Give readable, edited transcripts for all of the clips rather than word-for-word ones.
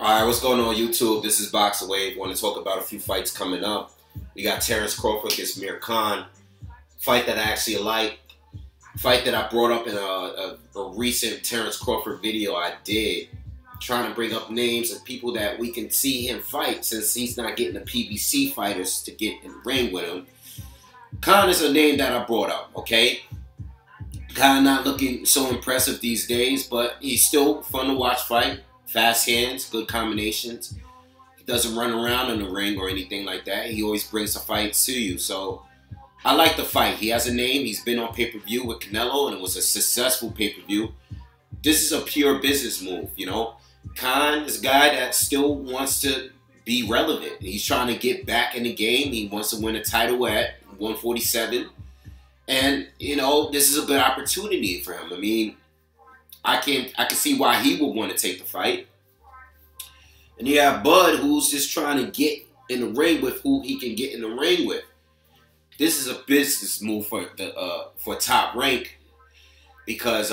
Alright, what's going on YouTube? This is BoxingWave. Want to talk about a few fights coming up. We got Terence Crawford against Amir. Fight that I actually like. Fight that I brought up in a recent Terence Crawford video I did. Trying to bring up names of people that we can see him fight since he's not getting the PBC fighters to get in the ring with him. Khan is a name that I brought up, okay? Khan not looking so impressive these days, but he's still fun to watch fight. Fast hands, good combinations. He doesn't run around in the ring or anything like that. He always brings the fights to you. So I like the fight. He has a name. He's been on pay-per-view with Canelo, and it was a successful pay-per-view. This is a pure business move, you know. Khan is a guy that still wants to be relevant. He's trying to get back in the game. He wants to win a title at 147. And, you know, this is a good opportunity for him. I mean, I can see why he would want to take the fight. And you have Bud, who's just trying to get in the ring with who he can get in the ring with. This is a business move for Top Rank because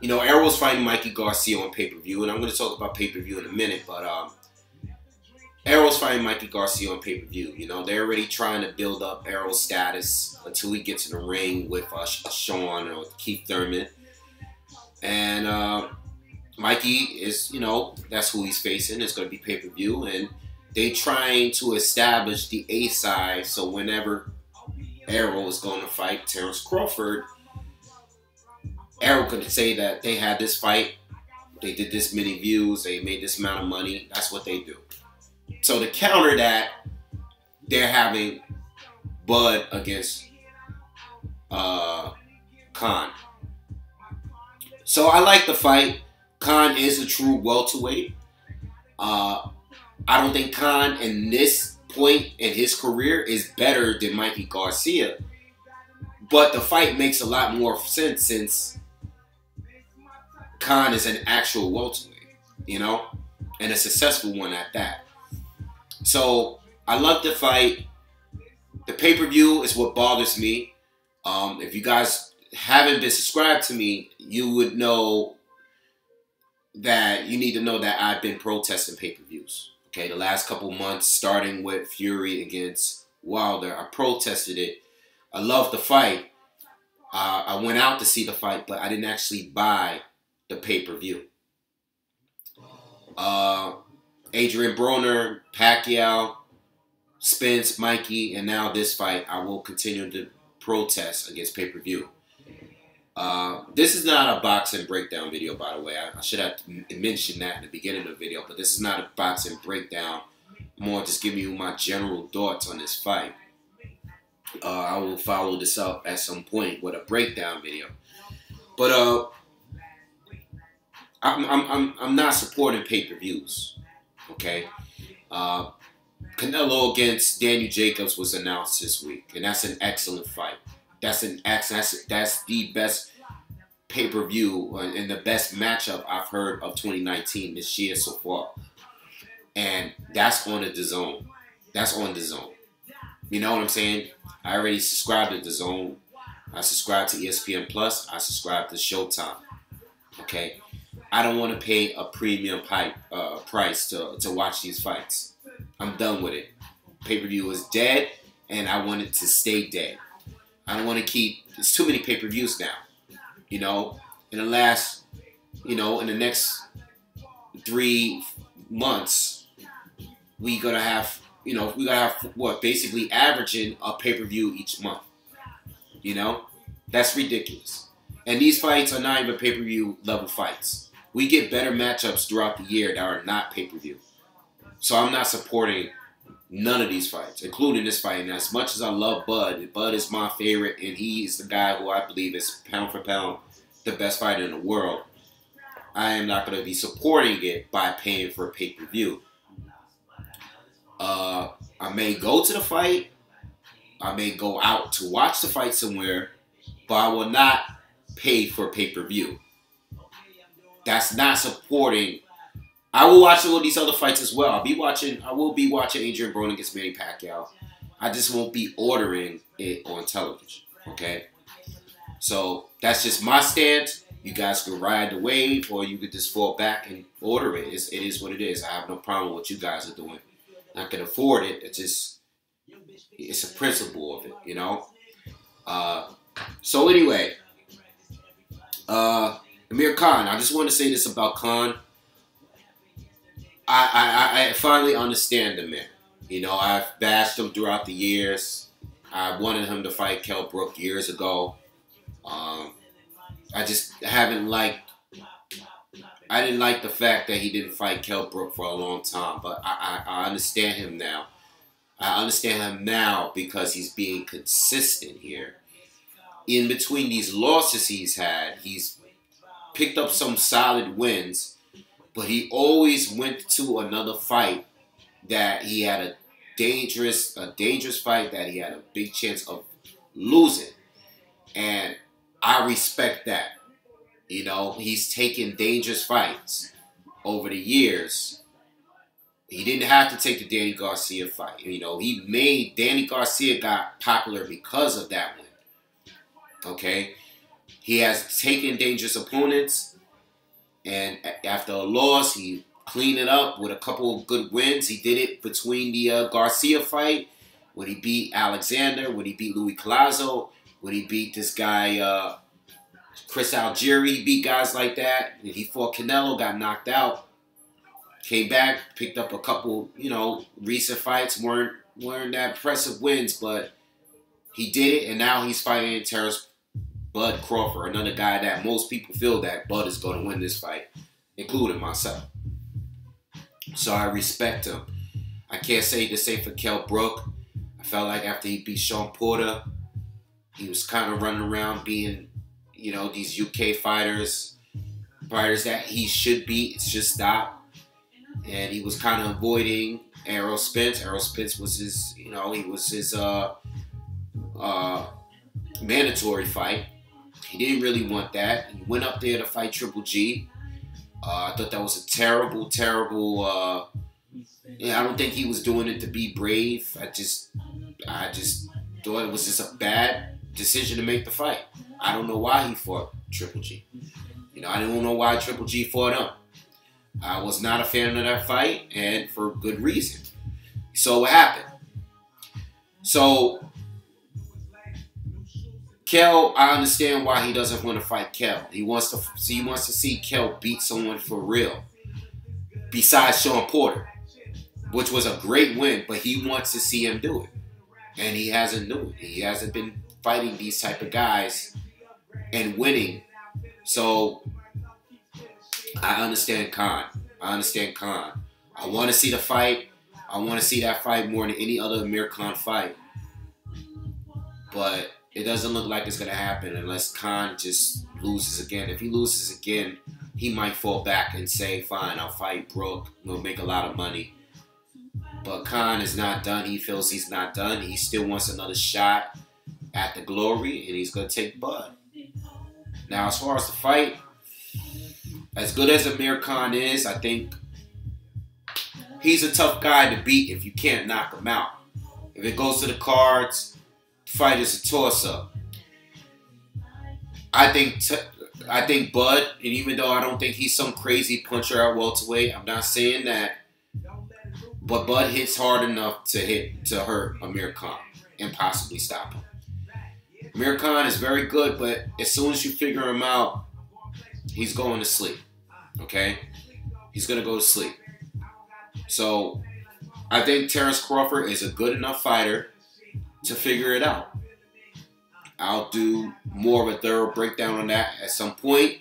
you know, Errol's fighting Mikey Garcia on pay-per-view, and I'm going to talk about pay-per-view in a minute, but Errol's fighting Mikey Garcia on pay-per-view. You know, they're already trying to build up Errol's status until he gets in the ring with Sean or Keith Thurman. And Mikey is, you know, that's who he's facing. It's going to be pay-per-view. And they trying to establish the A side. So whenever Errol is going to fight Terence Crawford, Errol could say that they had this fight. They did this many views. They made this amount of money. That's what they do. So to counter that, they're having Bud against Khan. So I like the fight. Khan is a true welterweight. I don't think Khan in this point in his career is better than Mikey Garcia. But the fight makes a lot more sense since Khan is an actual welterweight, you know, and a successful one at that. So I love the fight. The pay-per-view is what bothers me. If you guys haven't been subscribed to me, you would know that you need to know that I've been protesting pay-per-views. Okay, the last couple months, starting with Fury against Wilder, I protested it. I loved the fight. I went out to see the fight, but I didn't actually buy the pay-per-view. Adrian Broner, Pacquiao, Spence, Mikey, and now this fight, I will continue to protest against pay-per-view. This is not a boxing breakdown video, by the way. I should have mentioned that in the beginning of the video, but this is not a boxing breakdown. More just giving you my general thoughts on this fight. I will follow this up at some point with a breakdown video. But I'm not supporting pay-per-views. Okay. Canelo against Daniel Jacobs was announced this week, and that's an excellent fight. That's the best pay-per-view and the best matchup I've heard of 2019 this year so far. And that's on the DAZN. That's on the DAZN. You know what I'm saying? I already subscribed to DAZN. I subscribed to ESPN Plus. I subscribed to Showtime. Okay? I don't want to pay a premium price to watch these fights. I'm done with it. Pay-per-view is dead, and I want it to stay dead. I don't want to keep, there's too many pay-per-views now. You know, in the last, you know, in the next 3 months, we gotta have, you know, we gotta have what, basically averaging a pay-per-view each month. You know, that's ridiculous. And these fights are not even pay-per-view level fights. We get better matchups throughout the year that are not pay-per-view. So I'm not supporting none of these fights, including this fight. And as much as I love Bud, Bud is my favorite, and he is the guy who I believe is pound for pound the best fighter in the world. I am not going to be supporting it by paying for a pay-per-view. I may go to the fight. I may go out to watch the fight somewhere, but I will not pay for pay-per-view. That's not supporting. I will watch all these other fights as well. I will be watching Adrian Broner against Manny Pacquiao. I just won't be ordering it on television. Okay? So that's just my stance. You guys could ride the wave, or you could just fall back and order it. It is what it is. I have no problem with what you guys are doing. I can afford it. It's a principle of it, you know. So anyway, Amir Khan. I just want to say this about Khan. I finally understand Amir. You know, I've bashed him throughout the years. I wanted him to fight Kell Brook years ago. I just haven't liked. I didn't like the fact that he didn't fight Kell Brook for a long time, but I understand him now. I understand him now because he's being consistent here. In between these losses he's had, he's picked up some solid wins, but he always went to another fight that he had a dangerous fight that he had a big chance of losing. And I respect that. You know, he's taken dangerous fights over the years. He didn't have to take the Danny Garcia fight. You know, Danny Garcia got popular because of that win. Okay? He has taken dangerous opponents, and after a loss, he cleaned it up with a couple of good wins. He did it between the Garcia fight, when he beat Alexander, when he beat Louis Collazo, when he beat this guy, Chris Algieri. He beat guys like that. And he fought Canelo, got knocked out. Came back, picked up a couple, you know, recent fights. Weren't that impressive wins, but he did it, and now he's fighting Terence Bud Crawford, another guy that most people feel that Bud is going to win this fight, including myself. So I respect him. I can't say the same for Kell Brook. I felt like after he beat Sean Porter, he was kind of running around being, you know, these UK fighters that he should beat, should stop. And he was kind of avoiding Errol Spence. Errol Spence was his, you know, he was his mandatory fight. He didn't really want that. He went up there to fight Triple G. I thought that was a terrible, I don't think he was doing it to be brave. I just thought it was just a bad decision to make the fight. I don't know why he fought Triple G. You know, I don't know why Triple G fought him. I was not a fan of that fight, and for good reason. So what happened? So Kell, I understand why he doesn't want to fight Kell. He wants to see Kell beat someone for real. Besides Sean Porter, which was a great win, but he wants to see him do it. And he hasn't done it. He hasn't been fighting these type of guys and winning. So I understand Khan. I want to see the fight. I want to see that fight more than any other Amir Khan fight. But it doesn't look like it's going to happen unless Khan just loses again. If he loses again, he might fall back and say, fine, I'll fight Brook. We'll make a lot of money. But Khan is not done. He feels he's not done. He still wants another shot at the glory, and he's going to take Bud. Now, as far as the fight, as good as Amir Khan is, I think he's a tough guy to beat if you can't knock him out. If it goes to the cards, the fight is a toss-up. I think Bud, and even though I don't think he's some crazy puncher at welterweight, I'm not saying that, but Bud hits hard enough to hurt Amir Khan and possibly stop him. Amir Khan is very good, but as soon as you figure him out, he's going to sleep. Okay? He's going to go to sleep. So, I think Terence Crawford is a good enough fighter to figure it out. I'll do more of a thorough breakdown on that at some point.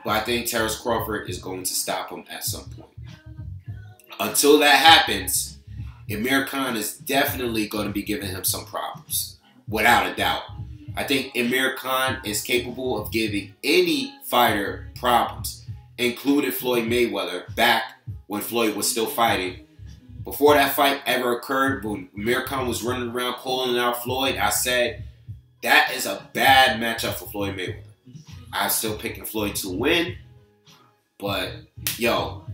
But I think Terence Crawford is going to stop him at some point. Until that happens, Amir Khan is definitely going to be giving him some problems. Without a doubt. I think Amir Khan is capable of giving any fighter problems, including Floyd Mayweather, back when Floyd was still fighting. Before that fight ever occurred, when Amir Khan was running around calling out Floyd, I said, that is a bad matchup for Floyd Mayweather. I'm still picking Floyd to win, but, yo,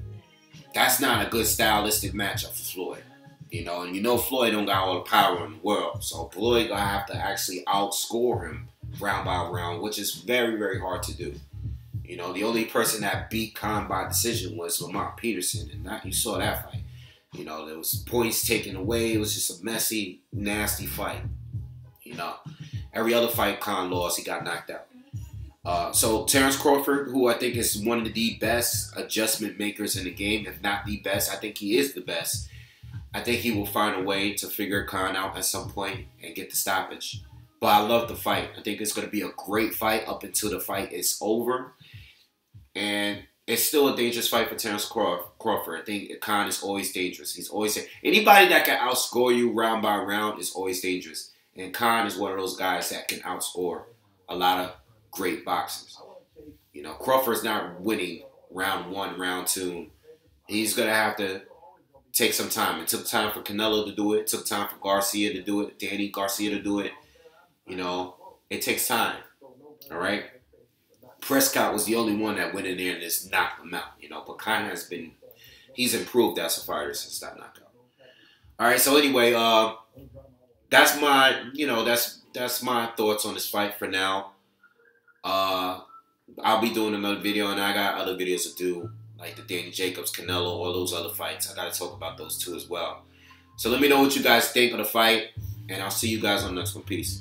that's not a good stylistic matchup for Floyd. You know, and you know Floyd don't got all the power in the world. So Floyd gonna have to actually outscore him round by round, which is very, very hard to do. You know, the only person that beat Khan by decision was Lamont Peterson, and you saw that fight. You know, there was points taken away. It was just a messy, nasty fight. You know, every other fight Khan lost, he got knocked out. So Terence Crawford, who I think is one of the best adjustment makers in the game, if not the best, I think he is the best. I think he will find a way to figure Khan out at some point and get the stoppage. But I love the fight. I think it's going to be a great fight up until the fight is over. And it's still a dangerous fight for Terence Crawford. I think Khan is always dangerous. He's always anybody that can outscore you round by round is always dangerous. And Khan is one of those guys that can outscore a lot of great boxers. You know, Crawford's not winning round 1, round 2. He's gonna have to take some time. It took time for Canelo to do it. It took time for Garcia to do it. Danny Garcia to do it. You know, it takes time. All right. Prescott was the only one that went in there and just knocked him out, you know. But Khan he's improved as a fighter since that knockout. All right, so anyway, that's my, that's my thoughts on this fight for now. I'll be doing another video, and I got other videos to do, like the Danny Jacobs, Canelo, all those other fights. I got to talk about those too as well. So let me know what you guys think of the fight, and I'll see you guys on the next one. Peace.